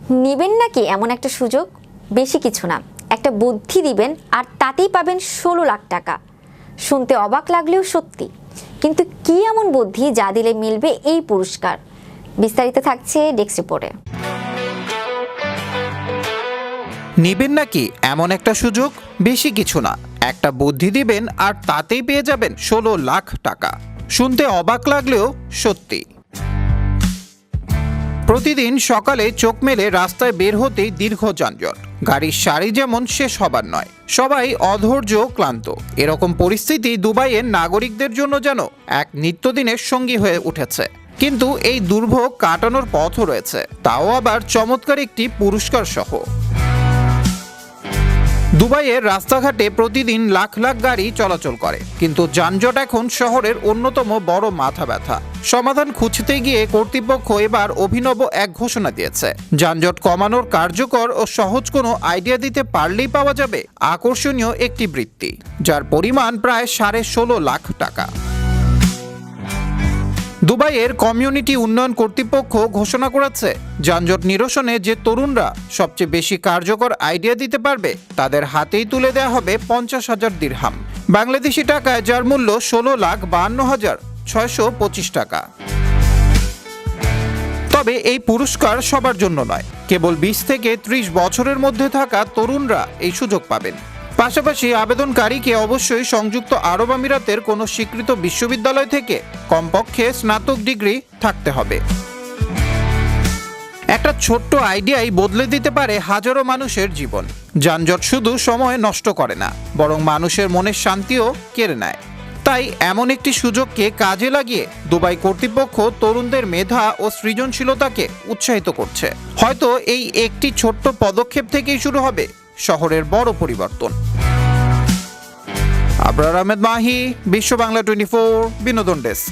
নেবেন নাকি এমন একটা সুযোগ? বেশি কিছু না, একটা বুদ্ধি দিবেন আর তাতেই পাবেন 16 লাখ টাকা। শুনতে অবাক লাগলেও সত্যি, কিন্তু কি এমন বুদ্ধি যা দিলে মিলবে এই পুরস্কার? বিস্তারিত থাকছে ডেস্ক রিপোর্টে। নেবেন নাকি এমন একটা সুযোগ? বেশি কিছু না, একটা বুদ্ধি দিবেন আর তাতেই পেয়ে যাবেন 16 লাখ টাকা। শুনতে অবাক লাগলেও সত্যি। প্রতিদিন সকালে চোখ মেলে রাস্তায় বের হতেই দীর্ঘ যানজট, গাড়ির সারি যেমন শেষ হবার নয়, সবাই অধৈর্য, ক্লান্ত। এরকম পরিস্থিতি দুবাইয়ের নাগরিকদের জন্য যেন এক নিত্যদিনের সঙ্গী হয়ে উঠেছে। কিন্তু এই দুর্ভোগ কাটানোর পথও রয়েছে, তাও আবার চমৎকার একটি পুরস্কার সহ। দুবাইয়ের রাস্তাঘাটে প্রতিদিন লাখ লাখ গাড়ি চলাচল করে, কিন্তু যানজট এখন শহরের অন্যতম বড় মাথা ব্যথা। সমাধান খুঁজতে গিয়ে কর্তৃপক্ষ এবার অভিনব এক ঘোষণা দিয়েছে। যানজট কমানোর কার্যকর ও সহজ কোনো আইডিয়া দিতে পারলেই পাওয়া যাবে আকর্ষণীয় একটি বৃত্তি, যার পরিমাণ প্রায় 16.5 লাখ টাকা। দুবাইয়ের কমিউনিটি উন্নয়ন কর্তৃপক্ষ ঘোষণা করেছে, যানজট নিরসনে যে তরুণরা সবচেয়ে বেশি কার্যকর আইডিয়া দিতে পারবে তাদের হাতেই তুলে দেওয়া হবে 50,000 দিরহাম, বাংলাদেশি টাকায় যার মূল্য 16,52,625 টাকা। তবে এই পুরস্কার সবার জন্য নয়, কেবল 20 থেকে 30 বছরের মধ্যে থাকা তরুণরা এই সুযোগ পাবেন। পাশাপাশি আবেদনকারীকে অবশ্যই সংযুক্ত আরব আমিরাতের কোনো স্বীকৃত বিশ্ববিদ্যালয় থেকে কমপক্ষে স্নাতক ডিগ্রি থাকতে হবে। একটা ছোট্ট আইডিয়াই বদলে দিতে পারে হাজারো মানুষের জীবন। যানজট শুধু সময় নষ্ট করে না, বরং মানুষের মনের শান্তিও কেড়ে নেয়। তাই এমন একটি সুযোগকে কাজে লাগিয়ে দুবাই কর্তৃপক্ষ তরুণদের মেধা ও সৃজনশীলতাকে উৎসাহিত করছে। হয়তো এই একটি ছোট্ট পদক্ষেপ থেকেই শুরু হবে শহরের বড় পরিবর্তন। আবরার আহমেদ মাহি, বিশ্ব বাংলা 24, বিনোদন ডেস্ক।